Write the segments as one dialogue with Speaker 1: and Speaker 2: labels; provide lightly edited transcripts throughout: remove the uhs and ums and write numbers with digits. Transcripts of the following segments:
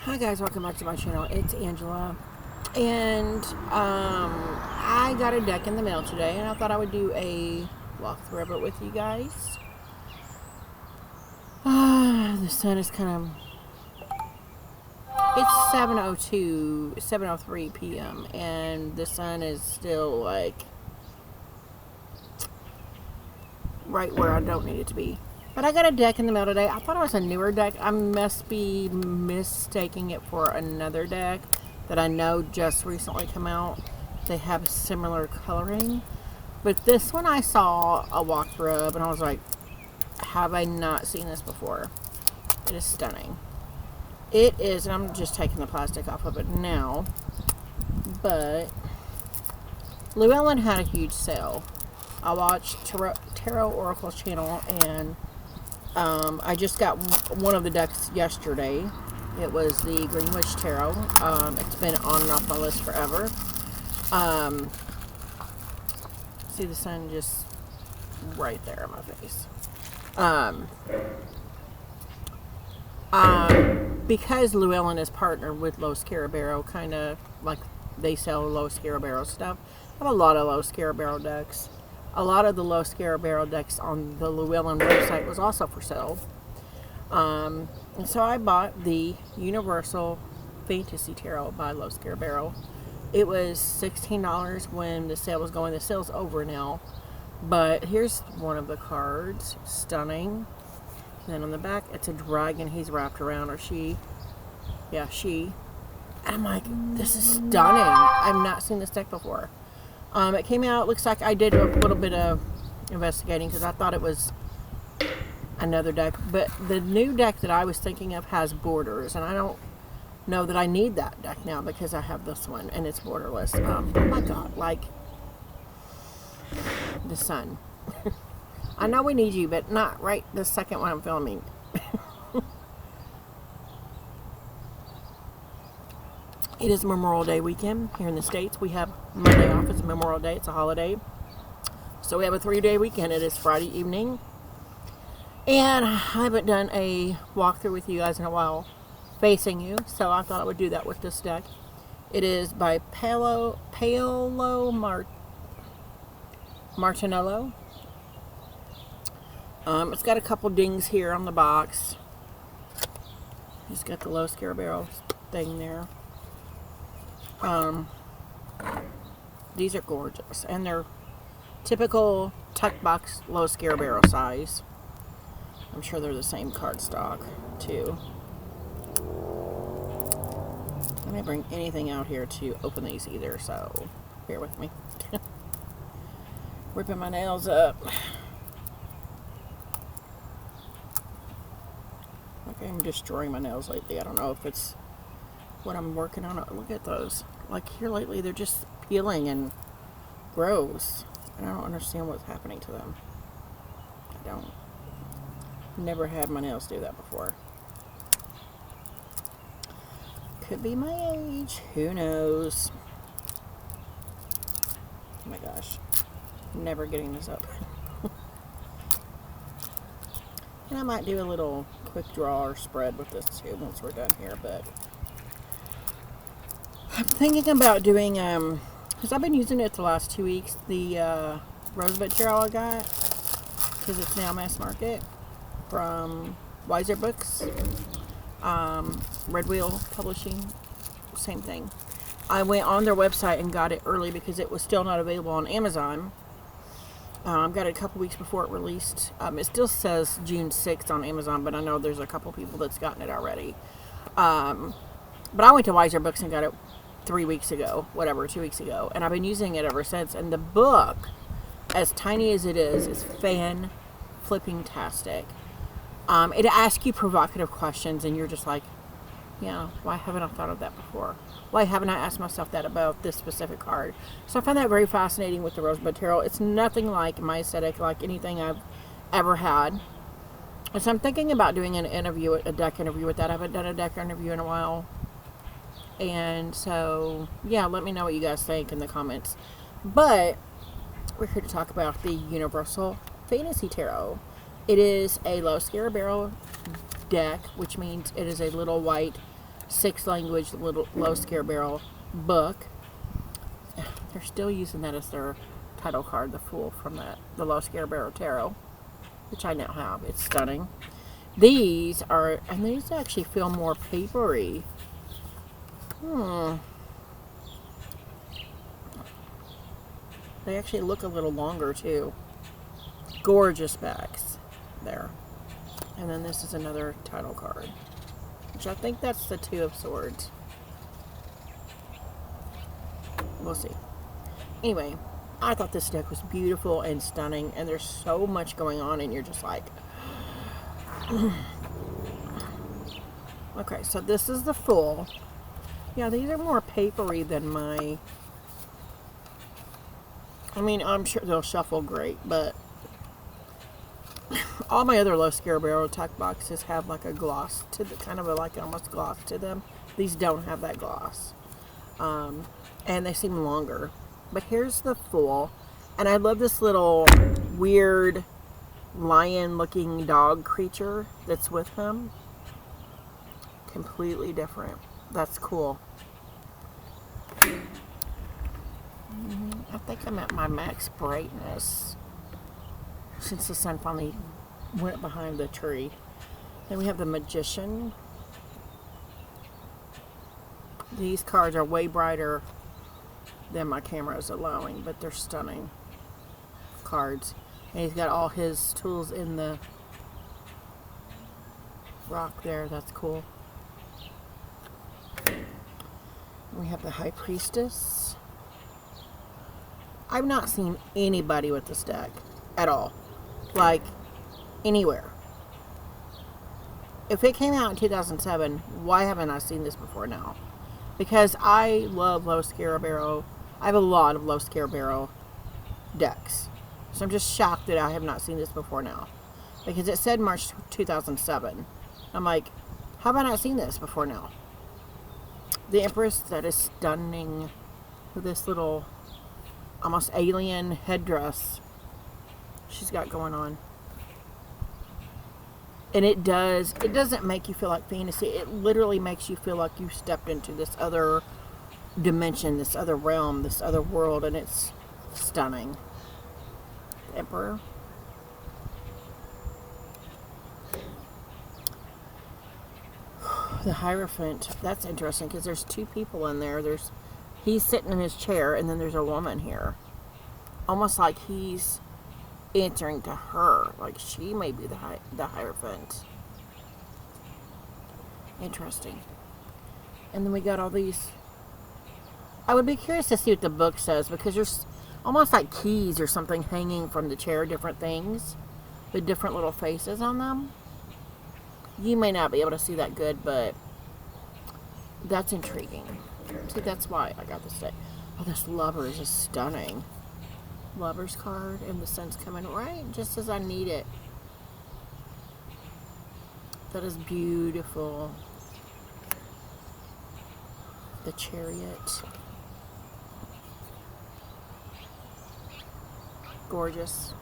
Speaker 1: Hi guys, welcome back to my channel. It's Angela, and I got a deck in the mail today, and I thought I would do a walkthrough of it with you guys. The sun is it's 7:03 p.m. and the sun is still like right where I don't need it to be. But I got a deck in the mail today. I thought it was a newer deck. I must be mistaking it for another deck that I know just recently come out. They have similar coloring. But this one I saw a walkthrough of and I was like, have I not seen this before? It is stunning. It is, and I'm just taking the plastic off of it now. But Llewellyn had a huge sale. I watched Tarot Oracle's channel, and I just got one of the decks yesterday. It was the Greenwich Tarot. It's been on and off my list forever. See the sun just right there in my face. Because Llewellyn is partnered with Los Carabero, kind of like they sell Los Carabero stuff. I have a lot of Los Carabero decks. A lot of the Los Carabero decks on the Llewellyn website was also for sale. And so I bought the Universal Fantasy Tarot by Los Carabero. It was $16 when the sale was going. The sale's over now. But here's one of the cards. Stunning. Then on the back, it's a dragon he's wrapped around, or she. Yeah, she. And I'm like, this is stunning. I've not seen this deck before. It came out, looks like I did a little bit of investigating because I thought it was another deck. But the new deck that I was thinking of has borders, and I don't know that I need that deck now because I have this one and it's borderless. Oh my god, like the sun. I know we need you, but not right the second one I'm filming. It is Memorial Day weekend here in the States. We have Monday off. It's Memorial Day. It's a holiday. So we have a 3-day weekend. It is Friday evening. And I haven't done a walkthrough with you guys in a while facing you. So I thought I would do that with this deck. It is by Paolo Martinello. It's got a couple dings here on the box. It's got the Los Carabero thing there. These are gorgeous, and they're typical tuck box Los Carabero size. I'm sure they're the same cardstock too. I didn't bring anything out here to open these either, so bear with me. Ripping my nails up. Like I'm destroying my nails lately. I don't know if it's what I'm working on. Look at those. Like here lately, they're just peeling and gross. And I don't understand what's happening to them. I don't. Never had my nails do that before. Could be my age. Who knows? Oh my gosh. Never getting this up. And I might do a little quick draw or spread with this too once we're done here, but I'm thinking about doing, because I've been using it the last 2 weeks, the Rosebud Tarot I got, because it's now mass market, from Wiser Books, Red Wheel Publishing, same thing. I went on their website and got it early because it was still not available on Amazon. Got it a couple weeks before it released. It still says June 6th on Amazon, but I know there's a couple people that's gotten it already. But I went to Wiser Books and got it 2 weeks ago, and I've been using it ever since. And the book, as tiny as it is fan-flipping-tastic. It asks you provocative questions, and you're just like, yeah, why haven't I thought of that before? Why haven't I asked myself that about this specific card? So I find that very fascinating with the Rosebud Tarot. It's nothing like my aesthetic, like anything I've ever had. And so I'm thinking about doing a deck interview with that. I haven't done a deck interview in a while. And so, yeah, let me know what you guys think in the comments. But we're here to talk about the Universal Fantasy Tarot. It is a Los Carabero deck, which means it is a little white 6-language little low scare barrel book. They're still using that as their title card, the Fool from the Low Scare Barrel Tarot, which I now have. It's stunning. These actually feel more papery. They actually look a little longer too. Gorgeous backs there. And then this is another title card, which I think that's the Two of Swords. We'll see. Anyway, I thought this deck was beautiful and stunning, and there's so much going on, and you're just like... Okay, so this is the Fool. Yeah, these are more papery than my... I mean, I'm sure they'll shuffle great, but... all my other Low Scare Barrel tuck boxes have like a gloss to the... kind of like almost gloss to them. These don't have that gloss. And they seem longer. But here's the Fool. And I love this little weird lion-looking dog creature that's with him. Completely different. That's cool. I think I'm at my max brightness since the sun finally went behind the tree. Then we have the Magician. These cards are way brighter than my camera is allowing, but they're stunning cards. And he's got all his tools in the rock there. That's cool. We have the High Priestess. I've not seen anybody with this deck at all. Like, anywhere. If it came out in 2007, why haven't I seen this before now? Because I love Low Scare Barrel. I have a lot of Low Scare Barrel decks. So I'm just shocked that I have not seen this before now. Because it said March 2007. I'm like, how have I not seen this before now? The Empress, that is stunning. With this little almost alien headdress she's got going on. And it doesn't make you feel like fantasy. It literally makes you feel like you stepped into this other dimension, this other realm, this other world, and it's stunning. The Emperor. The Hierophant. That's interesting because there's two people in there. He's sitting in his chair, and then there's a woman here. Almost like he's answering to her. Like she may be the Hierophant. Interesting. And then we got all these. I would be curious to see what the book says, because there's almost like keys or something hanging from the chair, different things with different little faces on them. You may not be able to see that good, but that's intriguing. See, that's why I got this deck. Oh, this Lovers is stunning. Lovers card, and the sun's coming right just as I need it. That is beautiful. The Chariot. Gorgeous.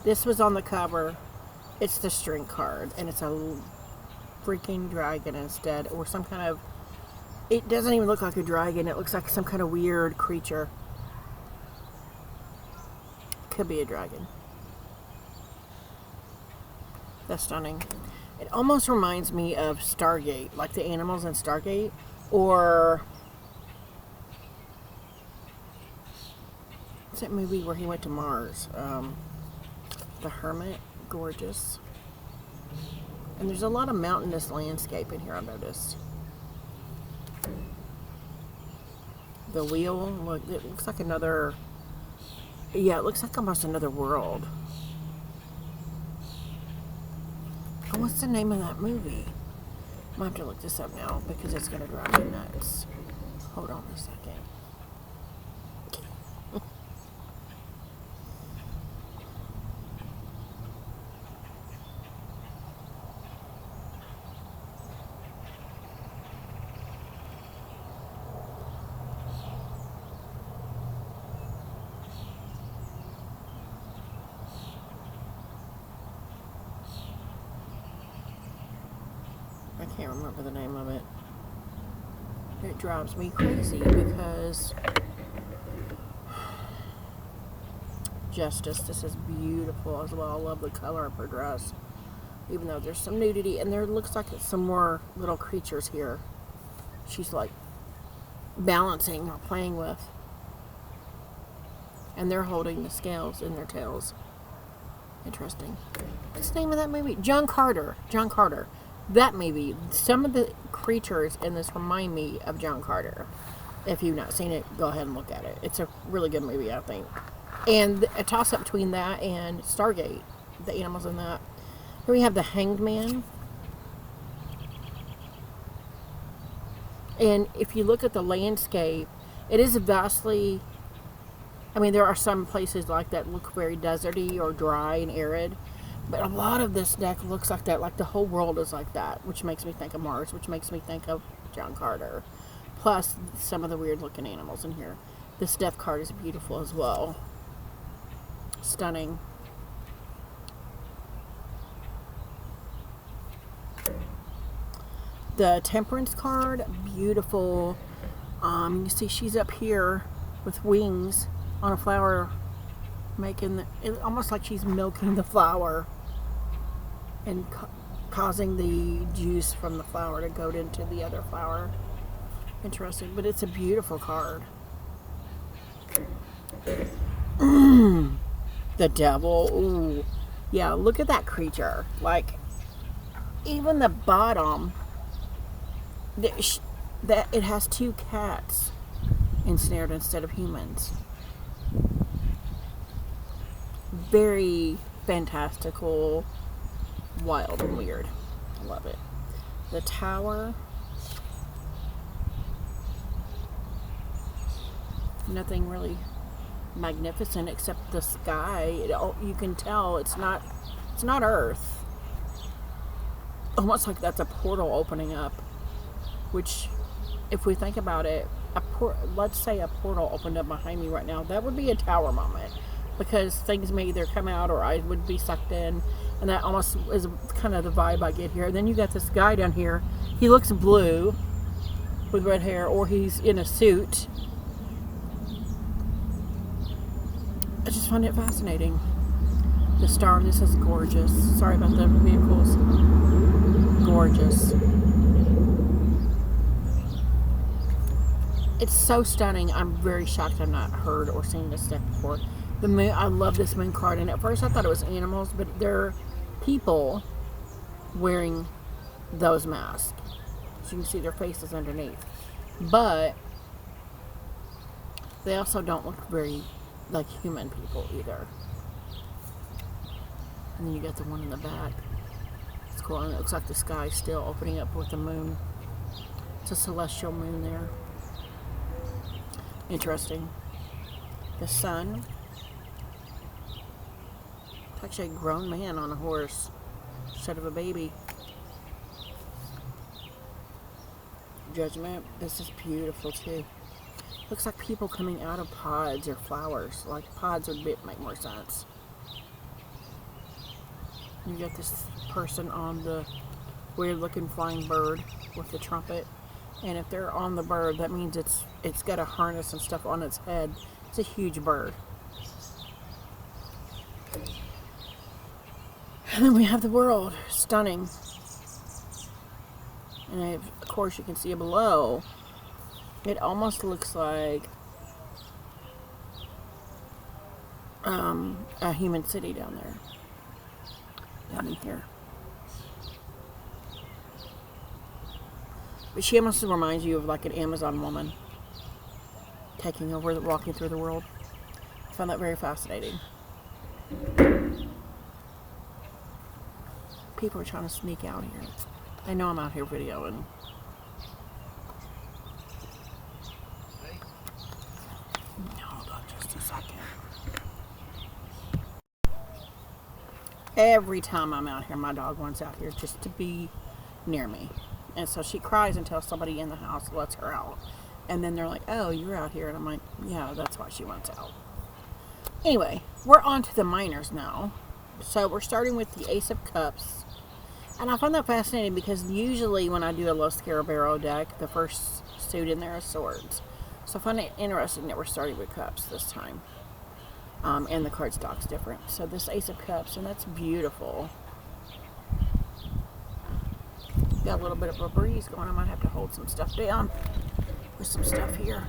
Speaker 1: This was on the cover. It's the string card, and it's a freaking dragon instead, or some kind of... It doesn't even look like a dragon. It looks like some kind of weird creature. Could be a dragon. That's stunning. It almost reminds me of Stargate, like the animals in Stargate, or... What's that movie where he went to Mars? The Hermit. Gorgeous. And there's a lot of mountainous landscape in here, I've noticed. The Wheel, look, it looks like another... Yeah, it looks like almost another world. Oh, what's the name of that movie? I might have to look this up now, because it's going to drive me nuts. Hold on a second. can't remember the name of it. It drives me crazy because Justice, this is beautiful as well. I love the color of her dress. Even though there's some nudity, and there looks like it's some more little creatures here. She's like balancing or playing with. And they're holding the scales in their tails. Interesting. What's the name of that movie? John Carter. John Carter. That movie. Some of the creatures in this remind me of John Carter. If you've not seen it, go ahead and look at it. It's a really good movie, I think. And a toss-up between that and Stargate. The animals in that. Here we have the Hanged Man. And if you look at the landscape, it is vastly... I mean, there are some places like that look very deserty or dry and arid. But a lot of this deck looks like that. Like the whole world is like that. Which makes me think of Mars. Which makes me think of John Carter. Plus some of the weird looking animals in here. This death card is beautiful as well. Stunning. The Temperance card, beautiful. You see she's up here with wings on a flower, making it almost like she's milking the flower and causing the juice from the flower to go into the other flower. Interesting, but it's a beautiful card. The Devil. Ooh. Yeah, look at that creature. Like, even the bottom, that it has two cats ensnared instead of humans. Very fantastical, wild, and weird. I love it. The Tower. Nothing really magnificent except the sky. You can tell it's not Earth. Almost like that's a portal opening up. Which, if we think about it, let's say a portal opened up behind me right now, that would be a tower moment. Because things may either come out or I would be sucked in. And that almost is kind of the vibe I get here. And then you got this guy down here. He looks blue with red hair, or he's in a suit. I just find it fascinating. The star, this is gorgeous. Sorry about the vehicles. Gorgeous. It's so stunning. I'm very shocked I've not heard or seen this deck before. The moon, I love this moon card, and at first I thought it was animals, but they're people wearing those masks. So you can see their faces underneath. But they also don't look very like human people either. And then you got the one in the back. It's cool, and it looks like the sky's still opening up with the moon. It's a celestial moon there. Interesting. The Sun. It's actually a grown man on a horse instead of a baby. Judgment. This is beautiful too. Looks like people coming out of pods or flowers. Like pods would make more sense. You got this person on the weird looking flying bird with the trumpet. And if they're on the bird, that means it's got a harness and stuff on its head. It's a huge bird. And then we have the world. Stunning. And of course you can see it below. It almost looks like a human city down there. Down in here. But she almost reminds you of like an Amazon woman taking over, walking through the world. I found that very fascinating. People are trying to sneak out here. They know I'm out here videoing. Hold on just a second. Every time I'm out here, my dog wants out here just to be near me. And so she cries until somebody in the house lets her out. And then they're like, oh, you're out here. And I'm like, yeah, that's why she wants out. Anyway, we're on to the minors now. So we're starting with the Ace of Cups. And I find that fascinating because usually when I do a Los Scarabeo deck, the first suit in there is swords. So I find it interesting that we're starting with cups this time. And the cardstock's different. So this Ace of Cups, and that's beautiful. Got a little bit of a breeze going. I might have to hold some stuff down with some stuff here.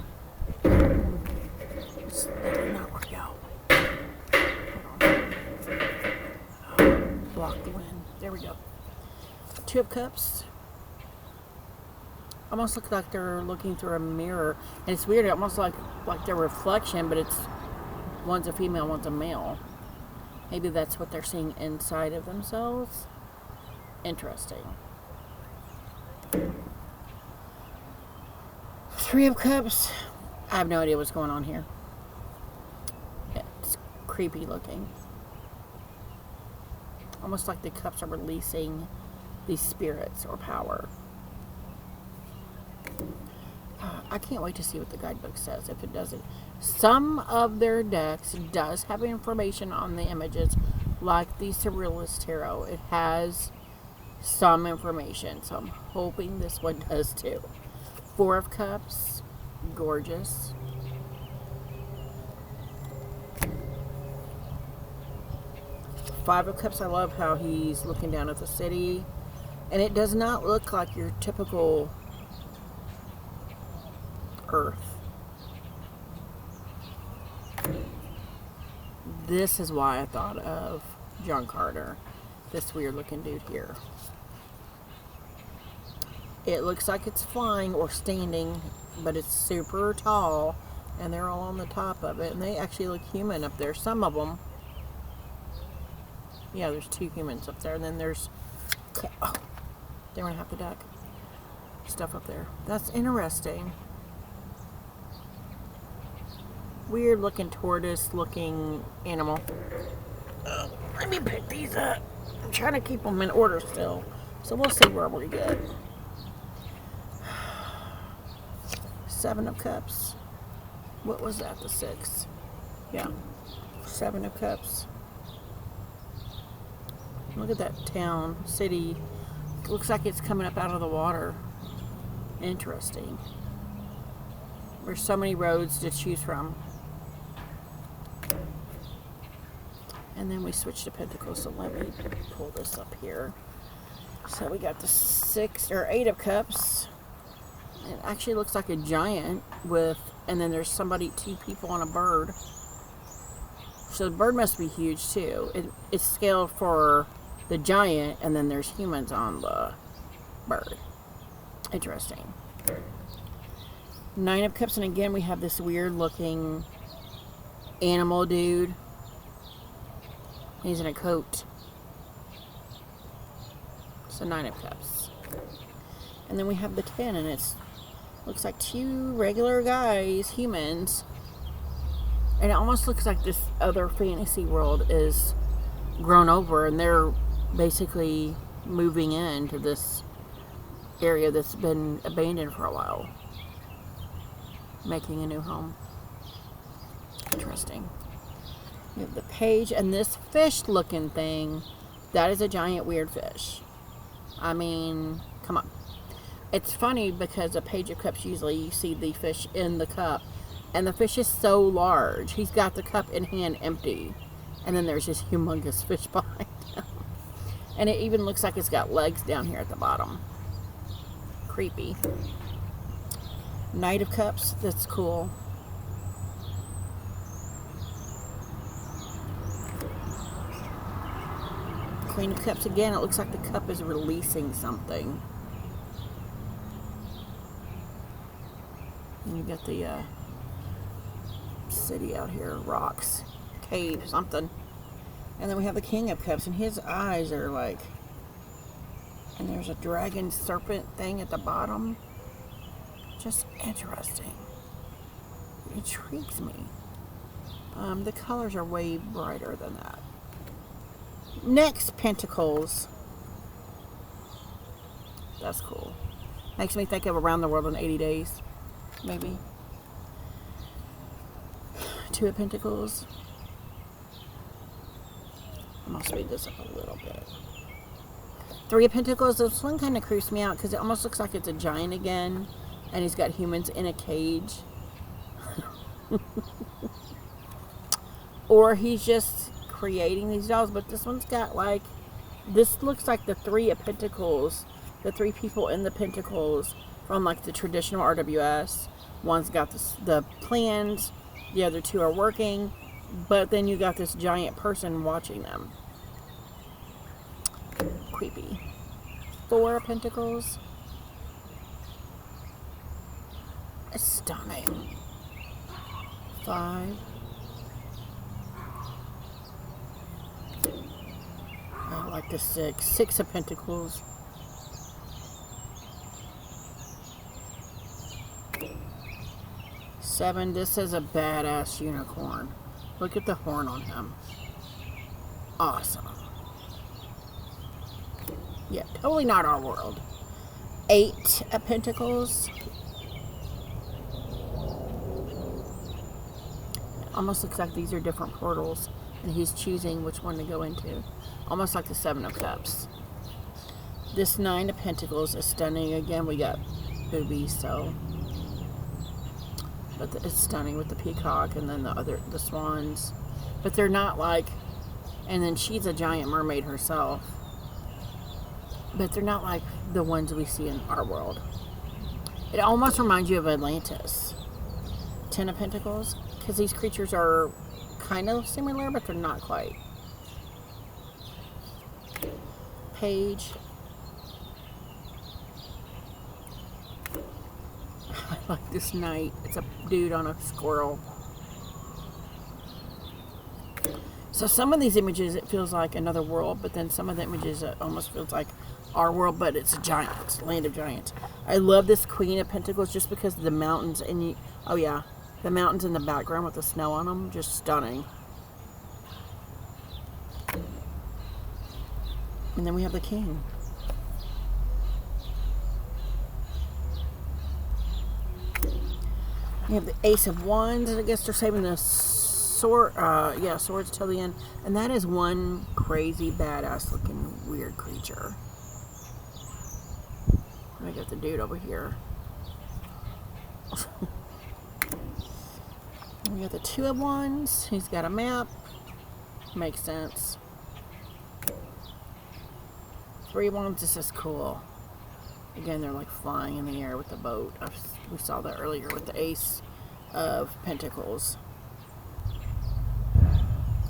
Speaker 1: That did not work out. Block the wind. There we go. Two of Cups. Almost look like they're looking through a mirror. And it's weird, almost like their reflection, but it's one's a female, one's a male. Maybe that's what they're seeing inside of themselves. Interesting. Three of Cups. I have no idea what's going on here. It's creepy looking. Almost like the cups are releasing these spirits or power. I can't wait to see what the guidebook says if it doesn't. Some of their decks does have information on the images, like the Surrealist Tarot. It has some information, so I'm hoping this one does too. Four of Cups, gorgeous. Five of Cups, I love how he's looking down at the city. And it does not look like your typical Earth. This is why I thought of John Carter. This weird looking dude here. It looks like it's flying or standing, but it's super tall. And they're all on the top of it. And they actually look human up there. Some of them. Yeah, there's two humans up there. And then there's... Oh, they went half the deck. Stuff up there. That's interesting. Weird looking tortoise looking animal. Let me pick these up. I'm trying to keep them in order still. So we'll see where we get. Seven of Cups. What was that? The six. Yeah. Seven of Cups. Look at that town, city. Looks like it's coming up out of the water. Interesting. There's so many roads to choose from. And then we switch to Pentacles, so let me pull this up here. So we got the six or eight of Cups. It actually looks like a giant with, and then there's two people on a bird. So the bird must be huge too. It's scaled for the giant, and then there's humans on the bird. Interesting. Nine of Cups, and again we have this weird looking animal dude. He's in a coat. So Nine of Cups. And then we have the 10, and it's looks like two regular guys, humans. And it almost looks like this other fantasy world is grown over, and they're basically moving into this area that's been abandoned for a while. Making a new home. Interesting. We have the Page, and this fish looking thing, that is a giant weird fish. I mean, come on. It's funny because a Page of Cups, usually you see the fish in the cup, and the fish is so large. He's got the cup in hand empty, and then there's this humongous fish behind him. And it even looks like it's got legs down here at the bottom. Creepy. Knight of Cups, that's cool. Queen of Cups, again, it looks like the cup is releasing something. And you got the city out here, rocks, cave, something. And then we have the King of Cups, and his eyes are like, and there's a dragon serpent thing at the bottom. Just interesting. It intrigues me. The colors are way brighter than that. Next, Pentacles. That's cool. Makes me think of Around the World in 80 Days, maybe. Two of Pentacles. I'm going to speed this up a little bit. Three of Pentacles. This one kind of creeps me out because it almost looks like it's a giant again, and he's got humans in a cage. Or he's just creating these dolls, but this one's got like, this looks like the Three of Pentacles, the three people in the Pentacles from like the traditional RWS. One's got the plans, the other two are working, but then you got this giant person watching them. Creepy. Four of Pentacles. It's stunning. Five. I like the six. Six of Pentacles. Seven. This is a badass unicorn. Look at the horn on him. Awesome. Yeah, totally not our world. Eight of Pentacles. Almost looks like these are different portals, and he's choosing which one to go into. Almost like the Seven of Cups. This Nine of Pentacles is stunning. Again, we got boobies, so. But it's stunning with the peacock and then the swans. But they're not like, and then she's a giant mermaid herself. But they're not like the ones we see in our world. It almost reminds you of Atlantis. Ten of Pentacles. Because these creatures are kind of similar, but they're not quite. Page. I like this knight. It's a dude on a squirrel. So some of these images, it feels like another world, but then some of the images, it almost feels like our world, but it's a giant, land of giants. I love this Queen of Pentacles just because of the mountains, and oh yeah, the mountains in the background with the snow on them, just stunning. And then we have the King. We have the Ace of Wands, and I guess they're saving the sword, swords till the end. And that is one crazy, badass looking weird creature. I got the dude over here. We got the Two of Wands. He's got a map. Makes sense. Three of Wands. This is cool. Again, they're like flying in the air with the boat. We saw that earlier with the Ace of Pentacles.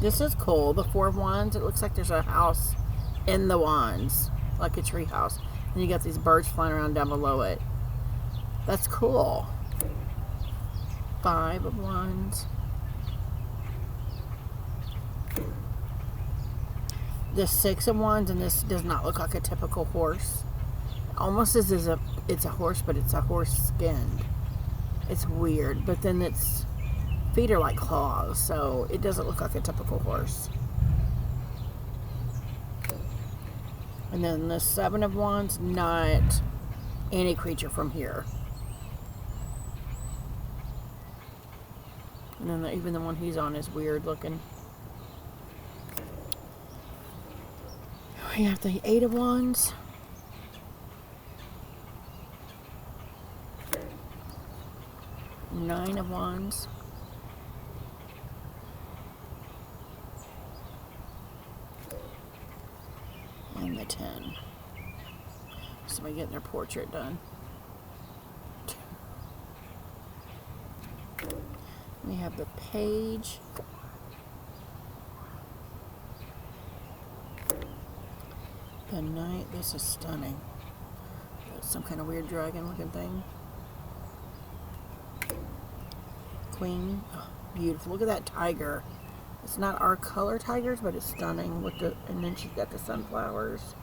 Speaker 1: This is cool. The Four of Wands. It looks like there's a house in the wands, like a tree house. And you got these birds flying around down below it. That's cool. Five of Wands. The Six of Wands, and this does not look like a typical horse. Almost as if it's a horse, but it's a horse skinned. It's weird, but then its feet are like claws, so it doesn't look like a typical horse. And then the Seven of Wands, not any creature from here. And then even the one he's on is weird looking. We have the Eight of Wands. Nine of Wands. And the 10. Somebody getting their portrait done. We have the Page. The Knight. This is stunning. That's some kind of weird dragon looking thing. Queen. Oh, beautiful. Look at that tiger. It's not our color tigers, but it's stunning with the, and then she's got the sunflowers.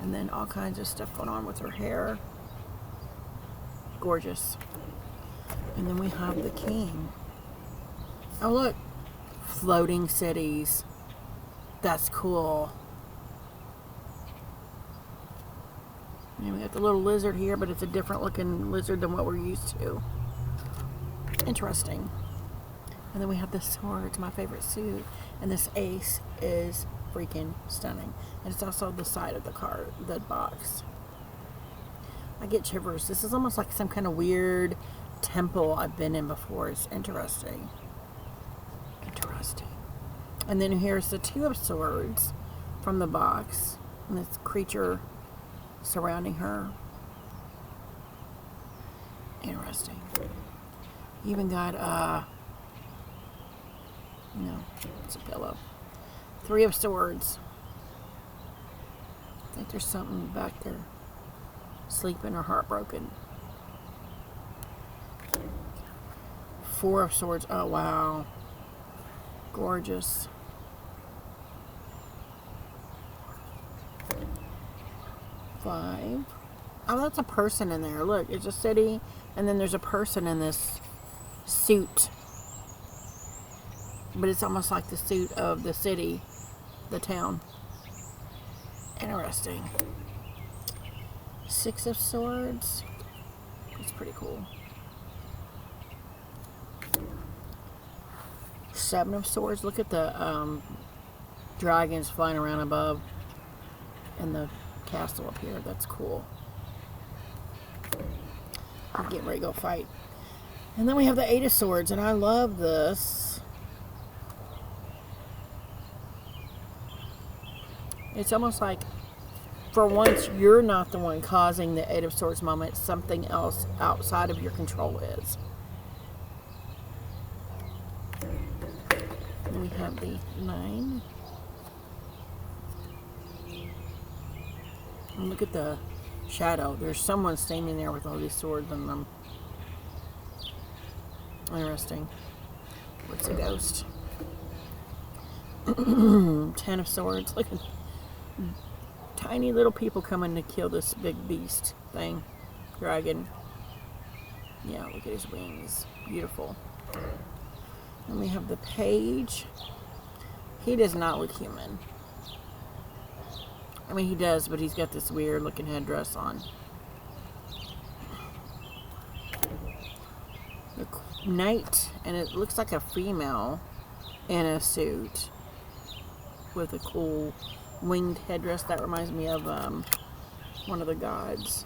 Speaker 1: And then all kinds of stuff going on with her hair. Gorgeous. And then we have the King. Oh look, floating cities. That's cool. And we got the little lizard here, but it's a different looking lizard than what we're used to. Interesting. And then we have the sword, my favorite suit. And this ace is freaking stunning. And it's also the side of the card, the box. I get shivers. This is almost like some kind of weird temple I've been in before. It's interesting. Interesting. And then here's the Two of Swords from the box. And this creature surrounding her. Interesting. You even got, no, it's a pillow. Three of Swords. I think there's something back there. Sleeping or heartbroken. Four of Swords. Oh, wow. Gorgeous. Five. Oh, that's a person in there. Look, it's a city, and then there's a person in this suit. But it's almost like the suit of the city, the town. Interesting. Six of Swords. It's pretty cool. Seven of Swords. Look at the dragons flying around above in the castle up here. That's cool. I'm getting ready to go fight. And then we have the Eight of Swords, and I love this. It's almost like, for once, you're not the one causing the Eight of Swords moment. Something else outside of your control is. And we have the Nine. And look at the shadow. There's someone standing there with all these swords in them. Interesting. What's a ghost? 10 of Swords. Look at tiny little people coming to kill this big beast thing. Dragon. Yeah, look at his wings. Beautiful. And we have the Page. He does not look human. I mean, he does, but he's got this weird looking headdress on. The Knight, and it looks like a female in a suit with a cool winged headdress. That reminds me of one of the gods.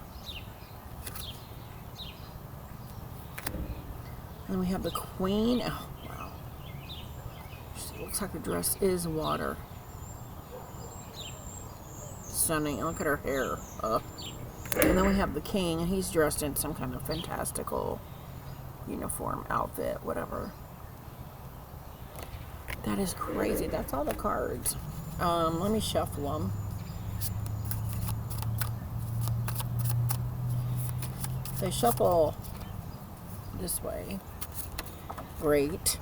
Speaker 1: And we have the Queen. Oh, wow. She looks like her dress is water. Stunning. And look at her hair. And then we have the King, and he's dressed in some kind of fantastical uniform, outfit, whatever. That is crazy. That's all the cards. Let me shuffle them. They shuffle this way. Great.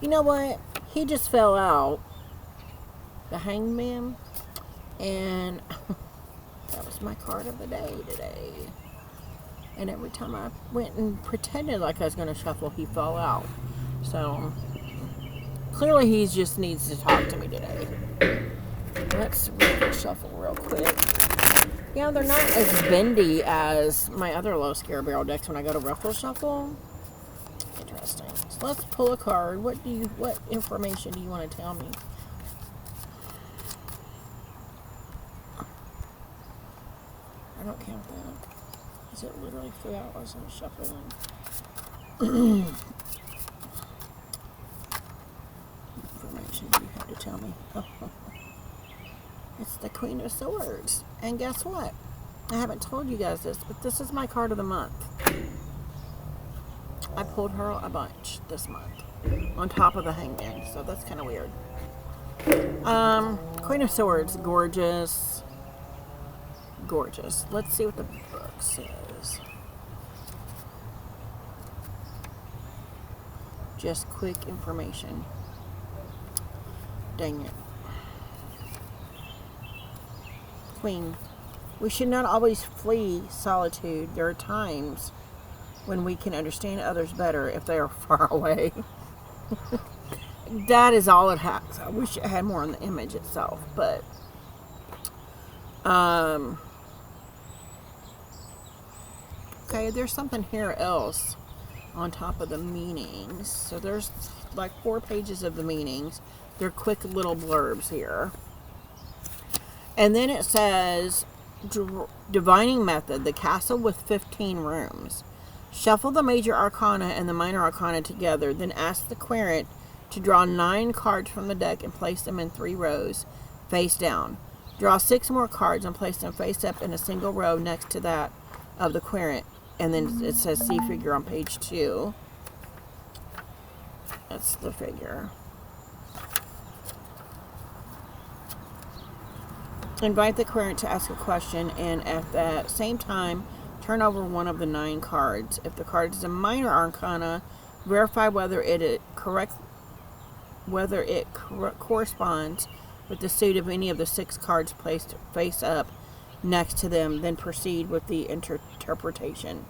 Speaker 1: You know what? He just fell out. The Hangman. And that was my card of the day today. And every time I went and pretended like I was going to shuffle, he fell out. So clearly he just needs to talk to me today. Let's shuffle real quick. Yeah, they're not as bendy as my other low scare barrel decks when I go to ruffle shuffle. Interesting. So let's pull a card. What information do you want to tell me? I don't count that. Is it literally 3 hours of shuffling? Information you have to tell me. It's the Queen of Swords. And guess what? I haven't told you guys this, but this is my card of the month. I pulled her a bunch this month. On top of the Hangman. So that's kind of weird. Queen of Swords. Gorgeous. Gorgeous. Let's see what the book says. Just quick information. Dang it. Queen, we should not always flee solitude. There are times when we can understand others better if they are far away. That is all it has. I wish it had more on the image itself, but okay, there's something here else on top of the meanings. So there's like 4 pages of the meanings. They're quick little blurbs here. And then it says, Divining Method, the castle with 15 rooms. Shuffle the major arcana and the minor arcana together, then ask the querent to draw 9 cards from the deck and place them in 3 rows, face down. Draw 6 more cards and place them face up in a single row next to that of the querent. And then it says see figure on page 2. That's the figure. Invite the querent to ask a question, and at that same time, turn over one of the 9 cards. If the card is a minor arcana, verify whether it corresponds with the suit of any of the 6 cards placed face up next to them, then proceed with the interpretation,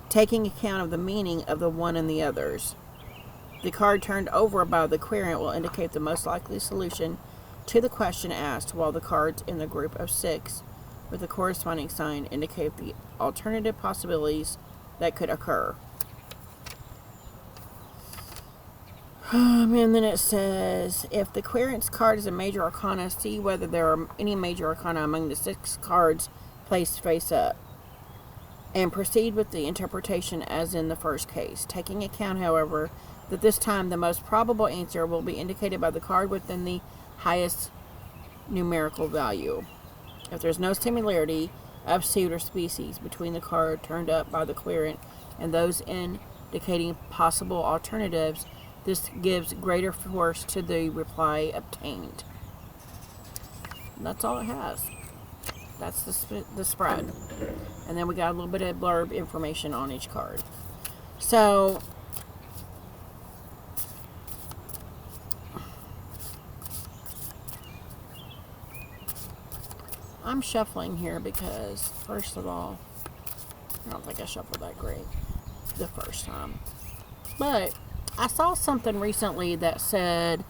Speaker 1: taking account of the meaning of the one and the others. The card turned over by the querent will indicate the most likely solution to the question asked, while the cards in the group of 6 with the corresponding sign indicate the alternative possibilities that could occur. And then it says, if the querent's card is a major arcana, see whether there are any major arcana among the 6 cards placed face up, and proceed with the interpretation as in the first case, taking account, however, that this time the most probable answer will be indicated by the card within the highest numerical value. If there's no similarity of suit or species between the card turned up by the querent and those indicating possible alternatives, this gives greater force to the reply obtained. And that's all it has. That's the spread. And then we got a little bit of blurb information on each card. So I'm shuffling here because, first of all, I don't think I shuffled that great the first time. But I saw something recently that said,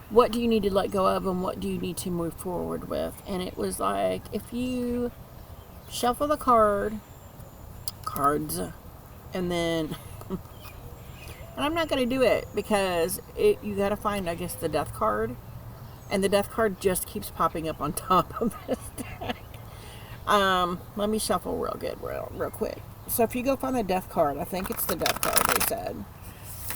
Speaker 1: what do you need to let go of and what do you need to move forward with? And it was like, if you shuffle the cards, and then, and I'm not going to do it because you got to find, I guess, the death card. And the death card just keeps popping up on top of this deck. Let me shuffle real quick. So if you go find the death card, I think it's the death card, they said.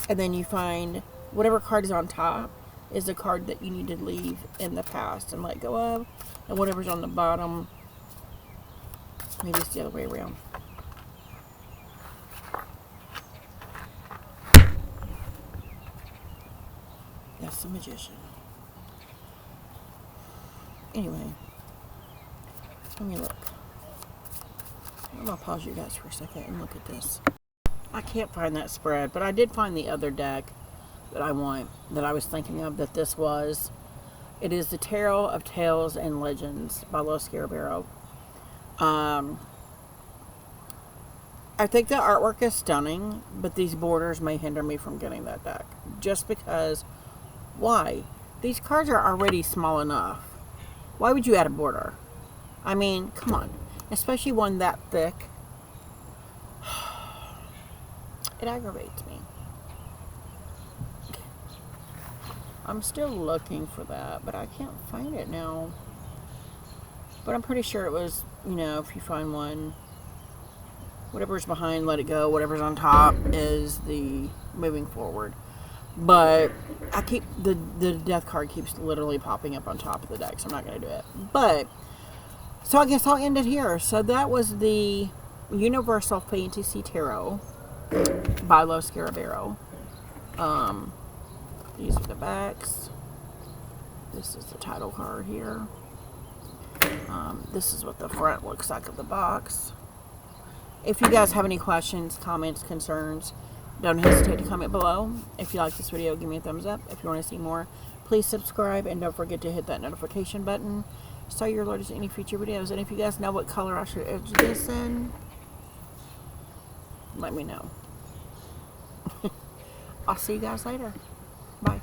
Speaker 1: And then you find whatever card is on top is the card that you need to leave in the past and let go of. And whatever's on the bottom, maybe it's the other way around. That's the Magician. Anyway, let me look. I'm going to pause you guys for a second and look at this. I can't find that spread, but I did find the other deck that I want, that I was thinking of, that this was. It is the Tarot of Tales and Legends by Los Scarabeo. I think the artwork is stunning, but these borders may hinder me from getting that deck. Just because, why? These cards are already small enough. Why would you add a border? I mean, come on. Especially one that thick. It aggravates me. I'm still looking for that, but I can't find it now. But I'm pretty sure it was, if you find one, whatever's behind, let it go. Whatever's on top is the moving forward. But I keep the death card keeps literally popping up on top of the deck, so I'm not going to do it. But so I guess I'll end it here. So that was the Universal Fantasy Tarot by Los Scarabeo. These are the backs. This is the title card here. This is what the front looks like of the box. If you guys have any questions, comments, concerns, don't hesitate to comment below. If you like this video, give me a thumbs up. If you want to see more, please subscribe, and don't forget to hit that notification button so you're alerted to any future videos. And if you guys know what color I should edge this in, let me know. I'll see you guys later. Bye.